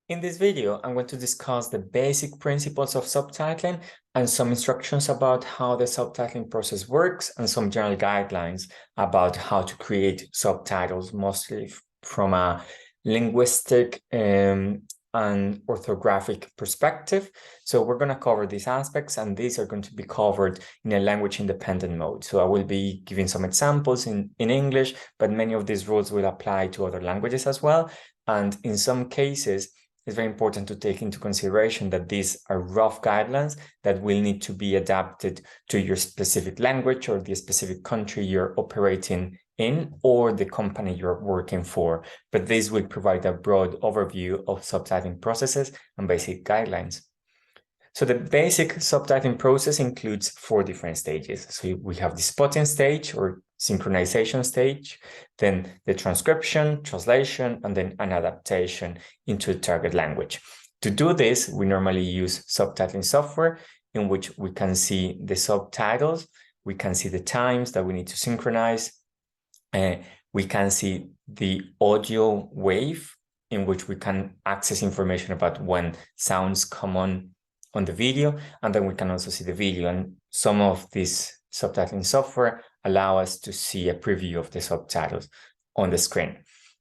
In this video, I'm going to discuss the basic principles of subtitling and some instructions about how the subtitling process works and some general guidelines about how to create subtitles, mostly from a linguistic and orthographic perspective. So we're going to cover these aspects, and these are going to be covered in a language independent mode. So I will be giving some examples in English, but many of these rules will apply to other languages as well. And in some cases, it's very important to take into consideration that these are rough guidelines that will need to be adapted to your specific language or the specific country you're operating in or the company you're working for. But this will provide a broad overview of subtitling processes and basic guidelines. So the basic subtitling process includes 4 different stages. So we have the spotting stage or synchronization stage, then the transcription, translation, and then an adaptation into the target language. To do this, we normally use subtitling software in which we can see the subtitles, we can see the times that we need to synchronize, we can see the audio wave in which we can access information about when sounds come on the video, and then we can also see the video. And some of this subtitling software allow us to see a preview of the subtitles on the screen.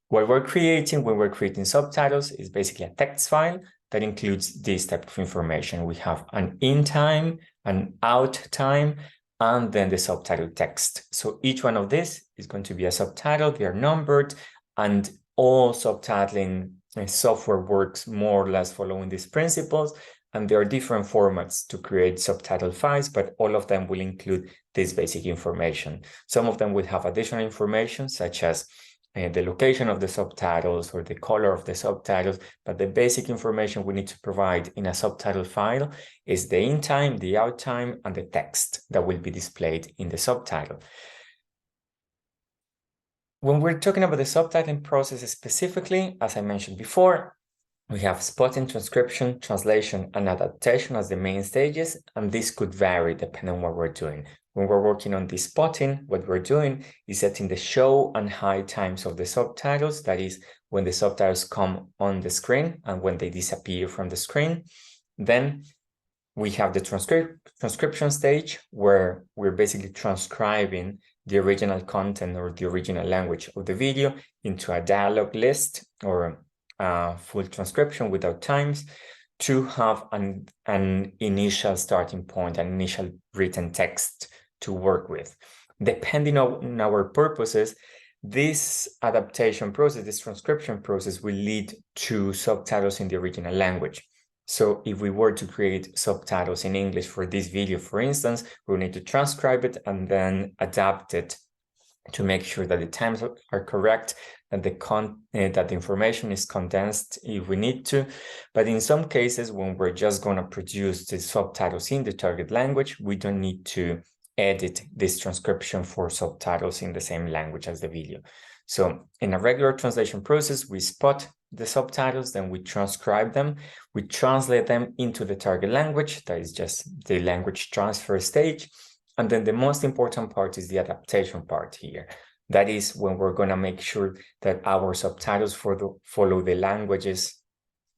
What we're creating when we're creating subtitles is basically a text file that includes this type of information. We have an in time, an out time, and then the subtitle text. So each one of this is going to be a subtitle. They are numbered, and all subtitling software works more or less following these principles. And there are different formats to create subtitle files, but all of them will include this basic information. Some of them will have additional information, such as the location of the subtitles or the color of the subtitles, but the basic information we need to provide in a subtitle file is the in time, the out time, and the text that will be displayed in the subtitle. When we're talking about the subtitling process specifically, as I mentioned before, we have spotting, transcription, translation, and adaptation as the main stages, and this could vary depending on what we're doing. When we're working on the spotting, what we're doing is setting the show and hide times of the subtitles, that is, when the subtitles come on the screen and when they disappear from the screen. Then we have the transcription stage, where we're basically transcribing the original content or the original language of the video into a dialogue list or full transcription without times to have an initial starting point, an initial written text to work with. Depending on our purposes, this adaptation process, this transcription process will lead to subtitles in the original language. So if we were to create subtitles in English for this video, for instance, we'll need to transcribe it and then adapt it to make sure that the times are correct, that the information is condensed if we need to. But in some cases, when we're just going to produce the subtitles in the target language, we don't need to edit this transcription for subtitles in the same language as the video. So in a regular translation process, we spot the subtitles, then we transcribe them, we translate them into the target language, that is just the language transfer stage. And then the most important part is the adaptation part here. That is when we're going to make sure that our subtitles follow the languages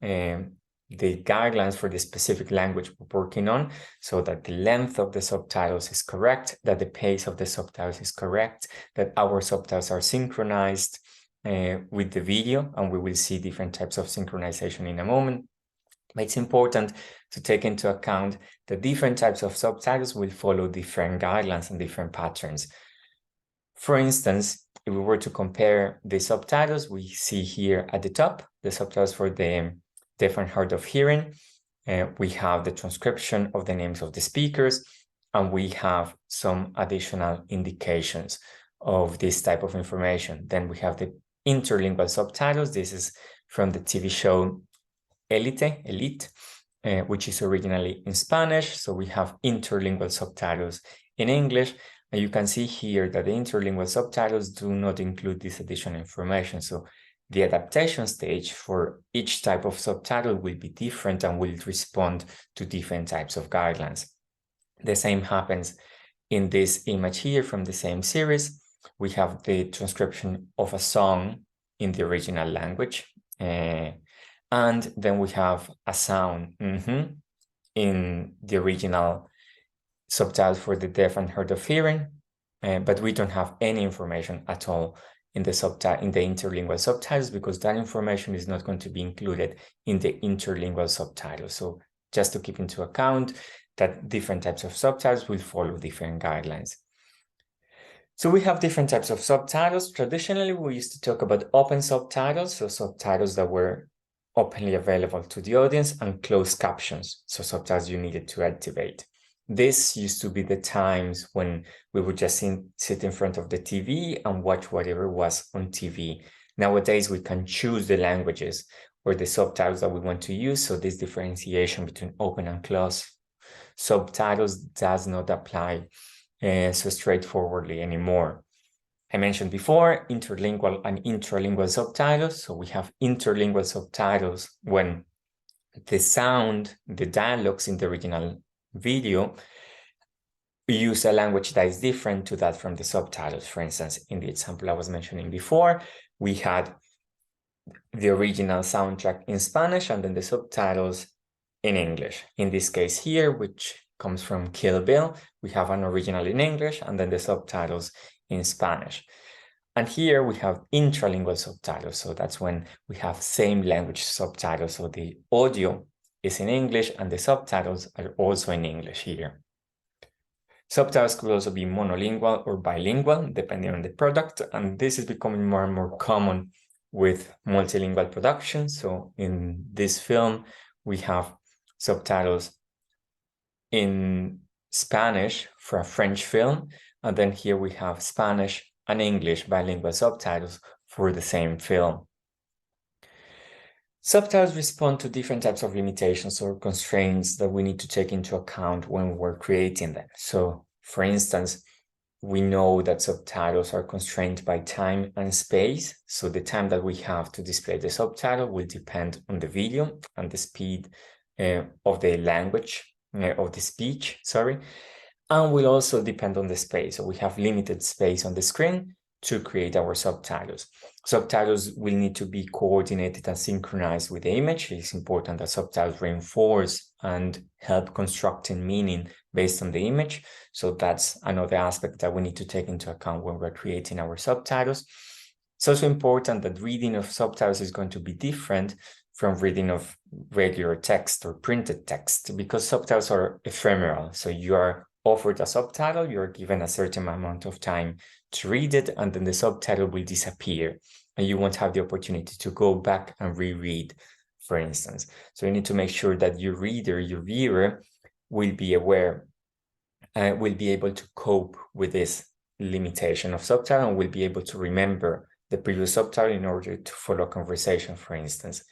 and the guidelines for the specific language we're working on, so that the length of the subtitles is correct, that the pace of the subtitles is correct, that our subtitles are synchronized with the video, and we will see different types of synchronization in a moment. But it's important to take into account that different types of subtitles will follow different guidelines and different patterns. For instance, if we were to compare the subtitles, we see here at the top, the subtitles for the deaf and hard of hearing. We have the transcription of the names of the speakers, and we have some additional indications of this type of information. Then we have the interlingual subtitles. This is from the TV show Elite, which is originally in Spanish. So we have interlingual subtitles in English. And you can see here that the interlingual subtitles do not include this additional information. So the adaptation stage for each type of subtitle will be different and will respond to different types of guidelines. The same happens in this image here from the same series. We have the transcription of a song in the original language. And then we have a sound in the original subtitles for the deaf and hard of hearing, but we don't have any information at all in the interlingual subtitles, because that information is not going to be included in the interlingual subtitles. So just to keep into account that different types of subtitles will follow different guidelines. So we have different types of subtitles. Traditionally, we used to talk about open subtitles, so subtitles that were openly available to the audience, and closed captions, so subtitles you needed to activate. This used to be the times when we would just sit in front of the TV and watch whatever was on TV. Nowadays, we can choose the languages or the subtitles that we want to use, so this differentiation between open and closed subtitles does not apply so straightforwardly anymore. I mentioned before interlingual and intralingual subtitles. So we have interlingual subtitles when the sound, the dialogues in the original video use a language that is different to that from the subtitles. For instance, in the example I was mentioning before, we had the original soundtrack in Spanish and then the subtitles in English. In this case here, which comes from Kill Bill, we have an original in English and then the subtitles in Spanish. And here we have intralingual subtitles. So that's when we have same language subtitles. So the audio is in English and the subtitles are also in English here. Subtitles could also be monolingual or bilingual, depending on the product. And this is becoming more and more common with multilingual production. So in this film, we have subtitles in Spanish for a French film. And then here we have Spanish and English bilingual subtitles for the same film. Subtitles respond to different types of limitations or constraints that we need to take into account when we're creating them. So, for instance, we know that subtitles are constrained by time and space. So the time that we have to display the subtitle will depend on the video and the speed of the language, of the speech, and will also depend on the space. So we have limited space on the screen to create our subtitles. Subtitles will need to be coordinated and synchronized with the image. It's important that subtitles reinforce and help constructing meaning based on the image. So that's another aspect that we need to take into account when we're creating our subtitles. It's also important that reading of subtitles is going to be different from reading of regular text or printed text, because subtitles are ephemeral. So you are offered a subtitle, you're given a certain amount of time to read it, and then the subtitle will disappear and you won't have the opportunity to go back and reread, for instance. So you need to make sure that your reader, your viewer, will be aware, will be able to cope with this limitation of subtitle and will be able to remember the previous subtitle in order to follow a conversation, for instance.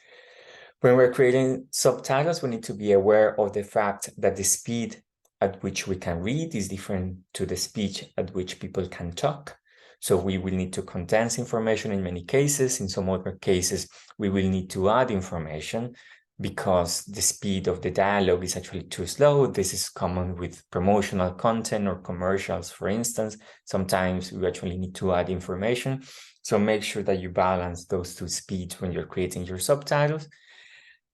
When we're creating subtitles, we need to be aware of the fact that the speed at which we can read is different to the speed at which people can talk. So we will need to condense information in many cases. In some other cases, we will need to add information because the speed of the dialogue is actually too slow. This is common with promotional content or commercials, for instance. Sometimes we actually need to add information. So make sure that you balance those two speeds when you're creating your subtitles.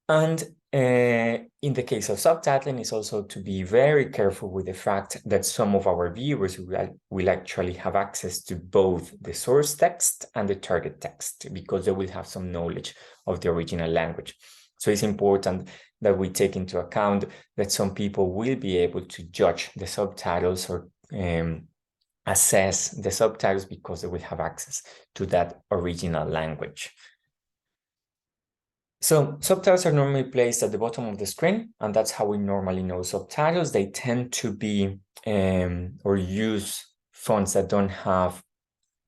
And in the case of subtitling, is also to be very careful with the fact that some of our viewers will actually have access to both the source text and the target text, because they will have some knowledge of the original language. So it's important that we take into account that some people will be able to judge the subtitles or assess the subtitles because they will have access to that original language. So subtitles are normally placed at the bottom of the screen, and that's how we normally know subtitles. They tend to be or use fonts that don't have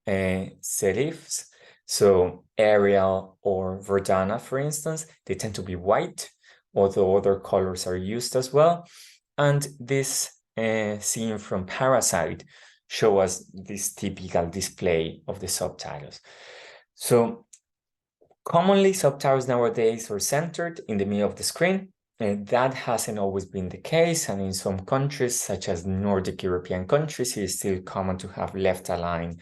serifs. So Arial or Verdana, for instance, they tend to be white, although other colors are used as well. And this scene from Parasite shows us this typical display of the subtitles. So commonly, subtitles nowadays are centered in the middle of the screen. That hasn't always been the case, and in some countries, such as Nordic European countries, it is still common to have left-aligned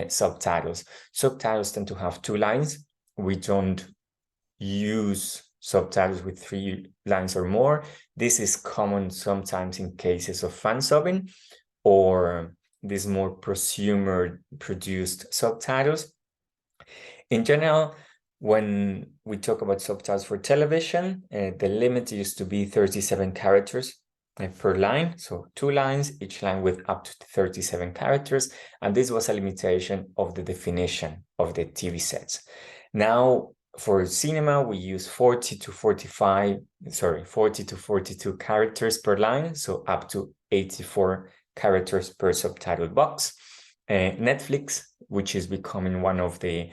subtitles. Subtitles tend to have two lines. We don't use subtitles with 3 lines or more. This is common sometimes in cases of fan subbing or these more prosumer-produced subtitles. In general, when we talk about subtitles for television, the limit used to be 37 characters per line, so 2 lines, each line with up to 37 characters, and this was a limitation of the definition of the TV sets. Now, for cinema, we use 40 to 42 characters per line, so up to 84 characters per subtitle box. Netflix, which is becoming one of the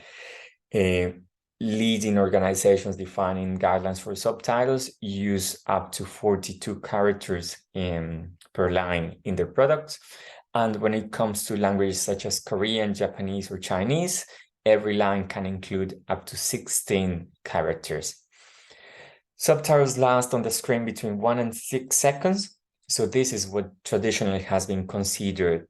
leading organizations defining guidelines for subtitles, use up to 42 characters per line in their products. And when it comes to languages such as Korean, Japanese, or Chinese, every line can include up to 16 characters. Subtitles last on the screen between 1 and 6 seconds. So this is what traditionally has been considered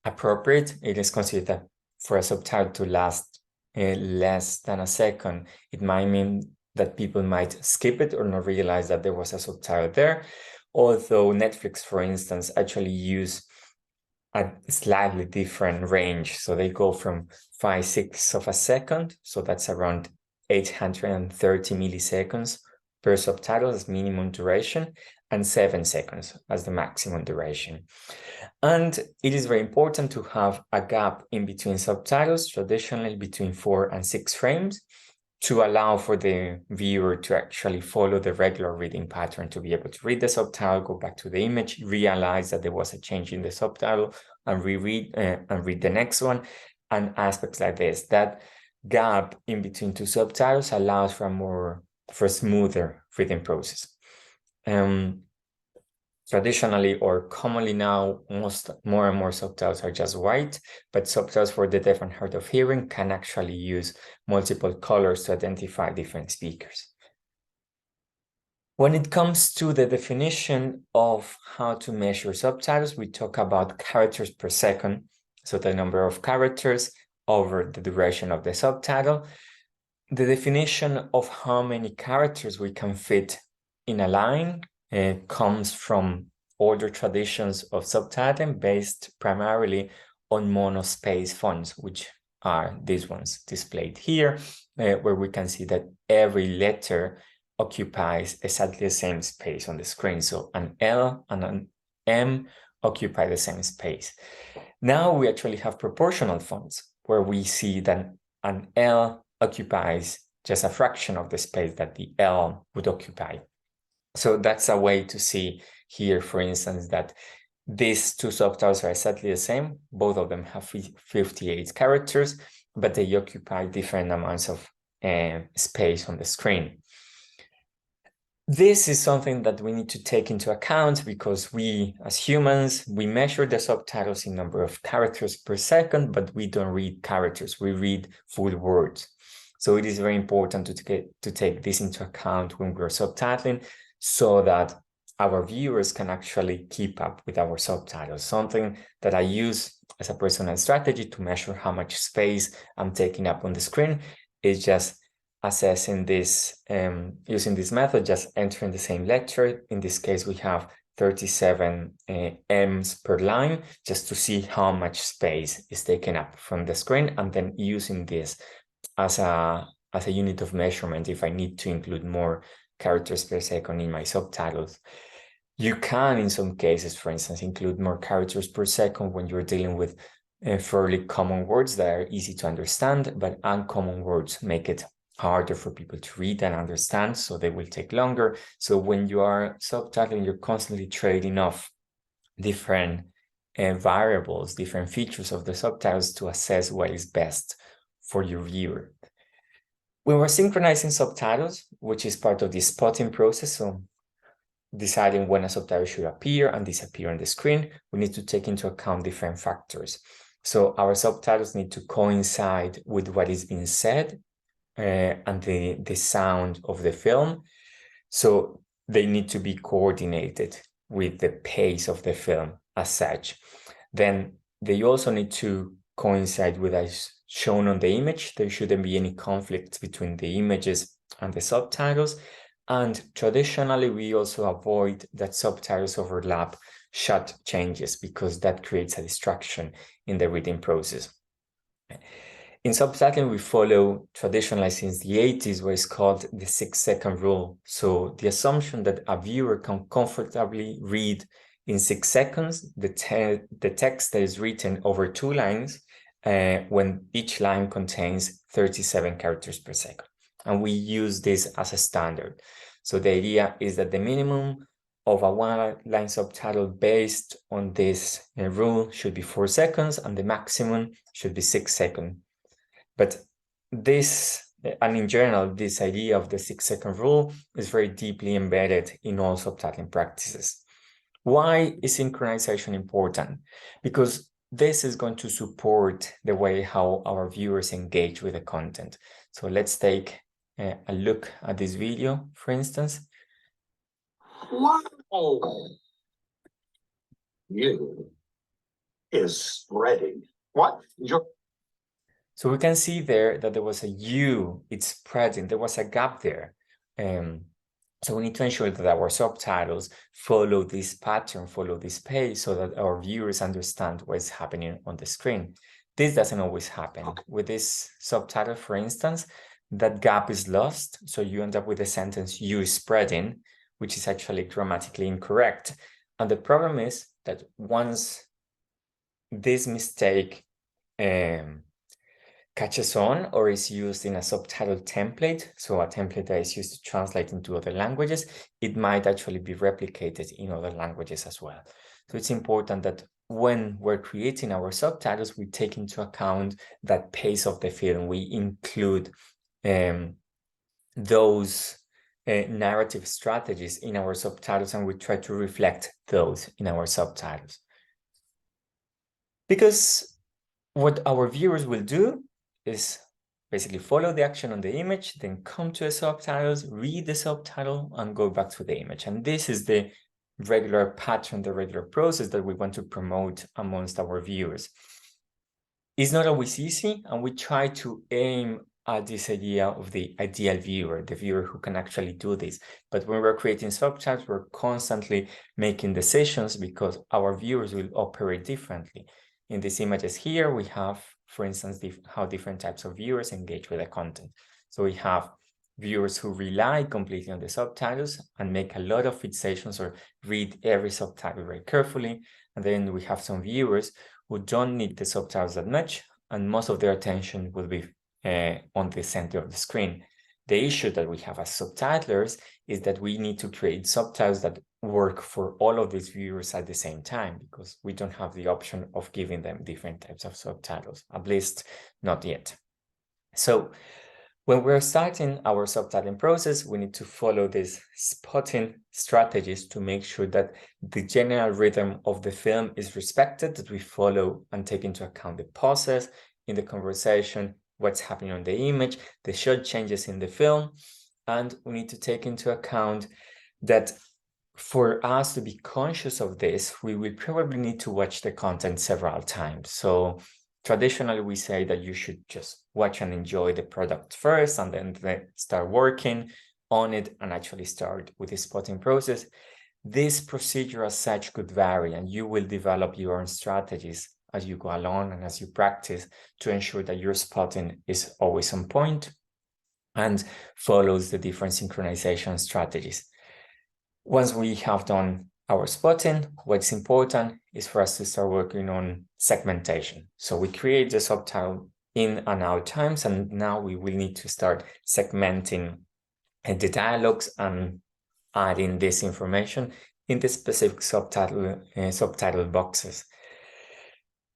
appropriate. It is considered that for a subtitle to last less than a second, it might mean that people might skip it or not realize that there was a subtitle there. Although Netflix, for instance, actually use a slightly different range. So they go from 5/6 of a second, so that's around 830 milliseconds per subtitle as minimum duration, and 7 seconds as the maximum duration. And it is very important to have a gap in between subtitles, traditionally between 4 and 6 frames, to allow for the viewer to actually follow the regular reading pattern, to be able to read the subtitle, go back to the image, realize that there was a change in the subtitle, and reread and read the next one, and aspects like this. That gap in between 2 subtitles allows for a smoother reading process. Traditionally or commonly now, more and more subtitles are just white, but subtitles for the deaf and hard of hearing can actually use multiple colors to identify different speakers. When it comes to the definition of how to measure subtitles, we talk about characters per second, so the number of characters over the duration of the subtitle. The definition of how many characters we can fit in a line comes from older traditions of subtitling based primarily on monospace fonts, which are these ones displayed here, where we can see that every letter occupies exactly the same space on the screen. So an L and an M occupy the same space. Now we actually have proportional fonts where we see that an L occupies just a fraction of the space that the L would occupy. So that's a way to see here, for instance, that these 2 subtitles are exactly the same. Both of them have 58 characters, but they occupy different amounts of space on the screen. This is something that we need to take into account because we, as humans, we measure the subtitles in number of characters per second, but we don't read characters, we read full words. So it is very important to take this into account when we're subtitling, so that our viewers can actually keep up with our subtitles. Something that I use as a personal strategy to measure how much space I'm taking up on the screen is just assessing this, using this method, just entering the same letter. In this case, we have 37 M's per line, just to see how much space is taken up from the screen, and then using this as a unit of measurement if I need to include more characters per second in my subtitles. You can, in some cases, for instance, include more characters per second when you're dealing with fairly common words that are easy to understand, but uncommon words make it harder for people to read and understand, so they will take longer. So when you are subtitling, you're constantly trading off different variables, different features of the subtitles to assess what is best for your viewer. When we're synchronizing subtitles, which is part of the spotting process, so deciding when a subtitle should appear and disappear on the screen, we need to take into account different factors. So our subtitles need to coincide with what is being said and the sound of the film. So they need to be coordinated with the pace of the film as such. Then they also need to coincide with as shown on the image. There shouldn't be any conflicts between the images and the subtitles. And traditionally, we also avoid that subtitles overlap shot changes because that creates a distraction in the reading process. In subtitling, we follow traditionally since the 80s, what is called the 6-second rule. So the assumption that a viewer can comfortably read in 6 seconds the text that is written over 2 lines when each line contains 37 characters per second. And we use this as a standard. So the idea is that the minimum of a 1-line subtitle based on this rule should be 4 seconds, and the maximum should be 6 seconds. But this, and in general, this idea of the 6-second rule is very deeply embedded in all subtitling practices. Why is synchronization important? Because this is going to support the way how our viewers engage with the content. So let's take a look at this video, for instance. Wow! You is spreading. What? So we can see there that there was a U, it's spreading, there was a gap there. So we need to ensure that our subtitles follow this pattern, follow this pace, so that our viewers understand what is happening on the screen. This doesn't always happen. With this subtitle, for instance, that gap is lost, so you end up with a sentence, you is spreading, which is actually grammatically incorrect. And the problem is that once this mistake catches on or is used in a subtitle template, so a template that is used to translate into other languages, it might actually be replicated in other languages as well. So it's important that when we're creating our subtitles, we take into account that pace of the film. We include those narrative strategies in our subtitles, and we try to reflect those in our subtitles. Because what our viewers will do is basically follow the action on the image, then come to the subtitles, read the subtitle, and go back to the image. And this is the regular pattern, the regular process that we want to promote amongst our viewers. It's not always easy, and we try to aim at this idea of the ideal viewer, the viewer who can actually do this. But when we're creating subtitles, we're constantly making decisions because our viewers will operate differently. In these images here, we have, for instance, how different types of viewers engage with the content. So we have viewers who rely completely on the subtitles and make a lot of fixations or read every subtitle very carefully. And then we have some viewers who don't need the subtitles that much, and most of their attention will be on the center of the screen. The issue that we have as subtitlers is that we need to create subtitles that work for all of these viewers at the same time, because we don't have the option of giving them different types of subtitles, at least not yet. So when we're starting our subtitling process, we need to follow these spotting strategies to make sure that the general rhythm of the film is respected, that we follow and take into account the pauses in the conversation, what's happening on the image, the shot changes in the film. And we need to take into account that for us to be conscious of this, we will probably need to watch the content several times. So traditionally, we say that you should just watch and enjoy the product first, and then start working on it and actually start with the spotting process. This procedure as such could vary, and you will develop your own strategies as you go along and as you practice to ensure that your spotting is always on point and follows the different synchronization strategies. Once we have done our spotting, what's important is for us to start working on segmentation. So we create the subtitle in and out times, and now we will need to start segmenting the dialogues and adding this information in the specific subtitle boxes.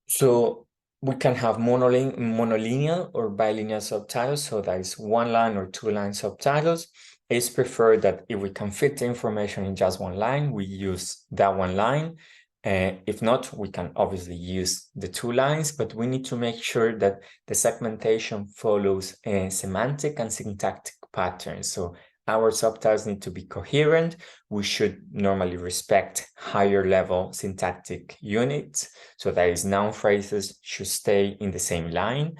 So we can have monolineal or bilineal subtitles, so that is 1-line or 2-line subtitles. It's preferred that if we can fit the information in just 1 line, we use that 1 line. If not, we can obviously use the 2 lines, but we need to make sure that the segmentation follows semantic and syntactic patterns. So our subtitles need to be coherent. We should normally respect higher level syntactic units. So that is, noun phrases should stay in the same line.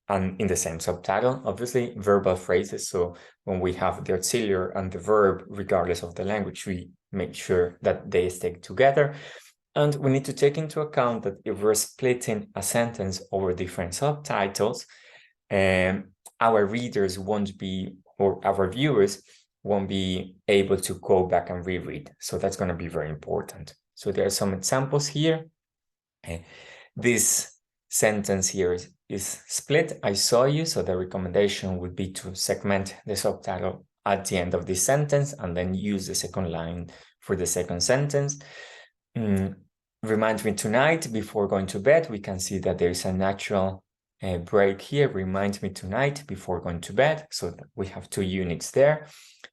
and in the same subtitle, obviously, verbal phrases. So when we have the auxiliary and the verb, regardless of the language, we make sure that they stay together. And we need to take into account that if we're splitting a sentence over different subtitles, our readers won't be, or our viewers won't be able to go back and reread. So that's going to be very important. So there are some examples here. This sentence here is split. I saw you. So the recommendation would be to segment the subtitle at the end of this sentence and then use the second line for the second sentence. Remind me tonight before going to bed. We can see that there is a natural break here. Remind me tonight before going to bed. So we have 2 units there.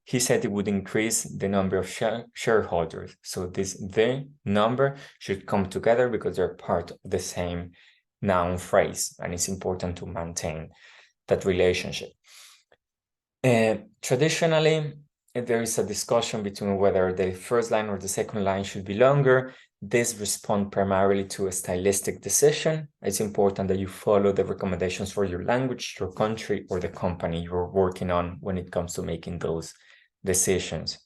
He said it would increase the number of shareholders. So the number should come together because they're part of the same noun phrase. And it's important to maintain that relationship. Traditionally, there is a discussion between whether the first line or the second line should be longer. This responds primarily to a stylistic decision. It's important that you follow the recommendations for your language, your country, or the company you're working on when it comes to making those decisions.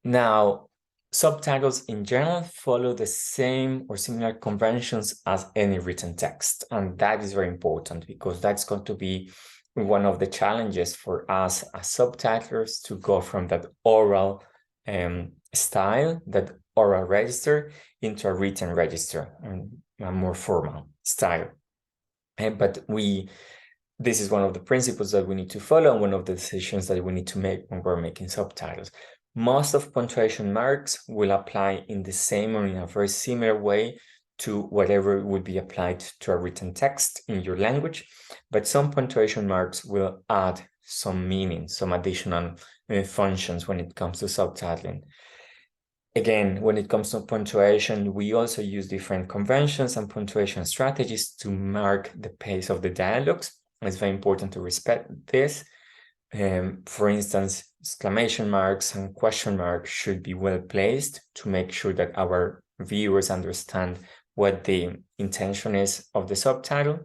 Now, subtitles in general follow the same or similar conventions as any written text. And that is very important because that's going to be one of the challenges for us as subtitlers to go from that oral style, that oral register, into a written register, a more formal style. But this is one of the principles that we need to follow and one of the decisions that we need to make when we're making subtitles. Most of punctuation marks will apply in the same or in a very similar way to whatever would be applied to a written text in your language, but some punctuation marks will add some meaning, some additional functions when it comes to subtitling. Again, when it comes to punctuation, we also use different conventions and punctuation strategies to mark the pace of the dialogues. It's very important to respect this. For instance, exclamation marks and question marks should be well placed to make sure that our viewers understand what the intention is of the subtitle.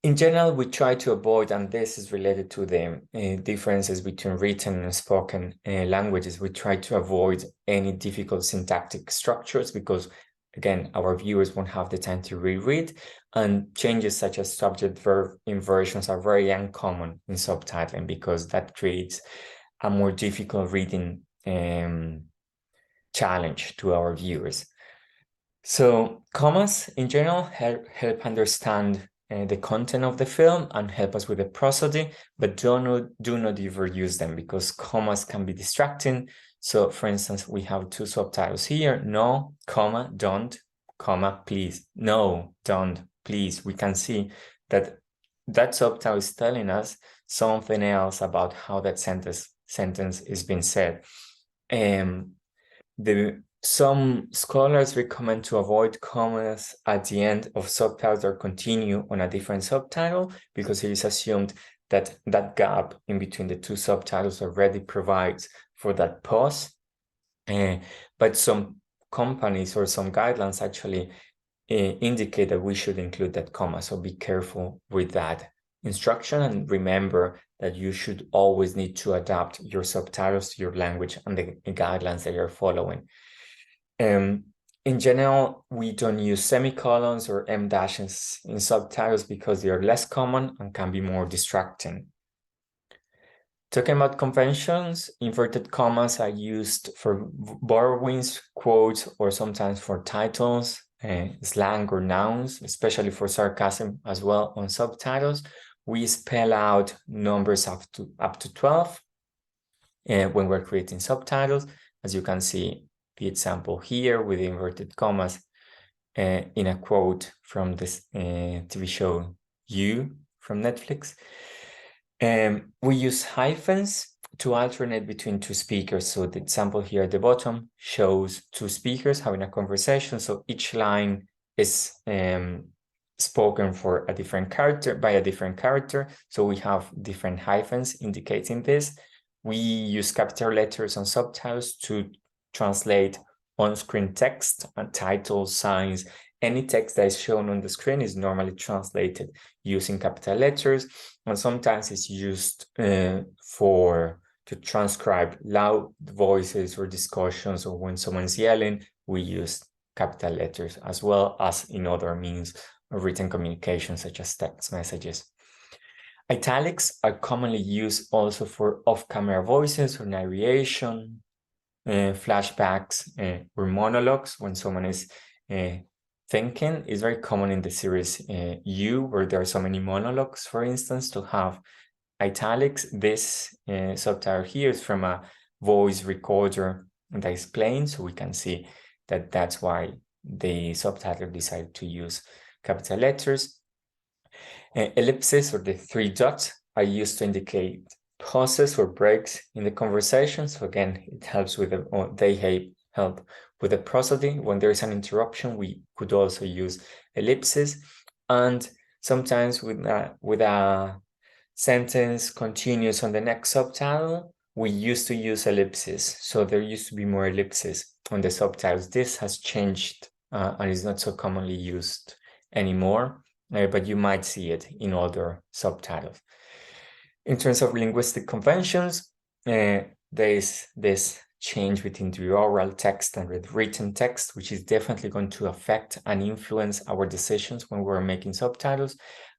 In general, we try to avoid, and this is related to the differences between written and spoken languages, we try to avoid any difficult syntactic structures because, again, our viewers won't have the time to reread, and changes such as subject-verb inversions are very uncommon in subtitling because that creates a more difficult reading challenge to our viewers. So commas, in general, help understand the content of the film and help us with the prosody, but do not overuse them because commas can be distracting. So for instance, we have 2 subtitles here, no, comma, don't, comma, please, no, don't, please. We can see that that subtitle is telling us something else about how that sentence is being said. Some scholars recommend to avoid commas at the end of subtitles or continue on a different subtitle because it is assumed that that gap in between the 2 subtitles already provides for that pause. But some companies or some guidelines actually indicate that we should include that comma. So be careful with that instruction and remember that you should always need to adapt your subtitles to your language and the guidelines that you're following. In general, we don't use semicolons or em dashes in subtitles because they are less common and can be more distracting. Talking about conventions, inverted commas are used for borrowings, quotes, or sometimes for titles, slang or nouns, especially for sarcasm as well on subtitles. We spell out numbers up to 12 when we're creating subtitles. As you can see, the example here with the inverted commas in a quote from this TV show You from Netflix. We use hyphens to alternate between 2 speakers. So the example here at the bottom shows 2 speakers having a conversation. So each line is spoken for a different character by a different character. So we have different hyphens indicating this. We use capital letters on subtitles to translate on-screen text and titles, signs, any text that is shown on the screen is normally translated using capital letters, and sometimes it's used to transcribe loud voices or discussions, or when someone's yelling, we use capital letters, as well as in other means of written communication, such as text messages. Italics are commonly used also for off-camera voices or narration, flashbacks, or monologues when someone is thinking. Is very common in the series You, where there are so many monologues, for instance, to have italics. This subtitle here is from a voice recorder that is playing, so we can see that that's why the subtitle decided to use capital letters. Ellipses, or the three dots, are used to indicate pauses or breaks in the conversation. So again, it helps with they help with the prosody. When there is an interruption, we could also use ellipses. And sometimes with a sentence continues on the next subtitle, we used to use ellipses. So there used to be more ellipses on the subtitles. This has changed and is not so commonly used anymore, but you might see it in other subtitles. In terms of linguistic conventions, there is this change between the oral text and the written text, which is definitely going to affect and influence our decisions when we're making subtitles.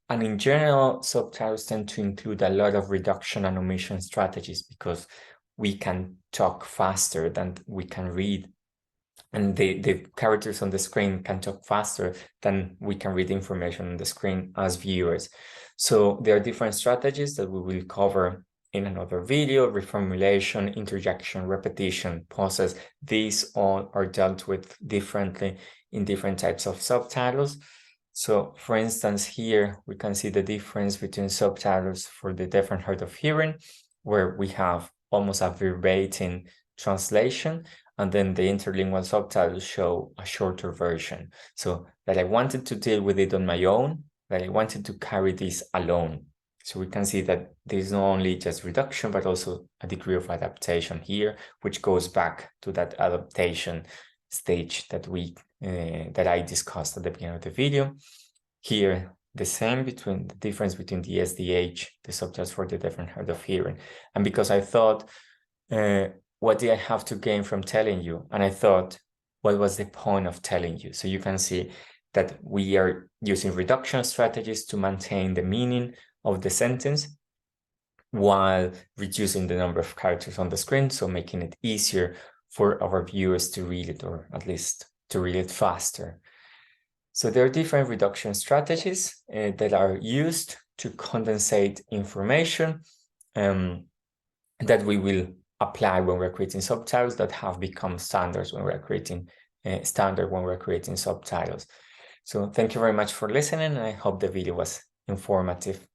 And in general, subtitles tend to include a lot of reduction and omission strategies, because we can talk faster than we can read. And the characters on the screen can talk faster than we can read information on the screen as viewers. So there are different strategies that we will cover in another video: reformulation, interjection, repetition, pauses. These all are dealt with differently in different types of subtitles. So for instance, here we can see the difference between subtitles for the deaf and hard of hearing, where we have almost a verbatim translation, and then the interlingual subtitles show a shorter version. So that I wanted to deal with it on my own, that I wanted to carry this alone. So we can see that there's not only just reduction, but also a degree of adaptation here, which goes back to that adaptation stage that that I discussed at the beginning of the video. Here, the difference between the SDH, the subtitles for the deaf and hard of hearing. And because I thought, what did I have to gain from telling you? And I thought, what was the point of telling you? So you can see that we are using reduction strategies to maintain the meaning of the sentence while reducing the number of characters on the screen, so making it easier for our viewers to read it, or at least to read it faster. So there are different reduction strategies that are used to condensate information that we will apply when we're creating subtitles, that have become standards when we're creating subtitles. So thank you very much for listening, and I hope the video was informative.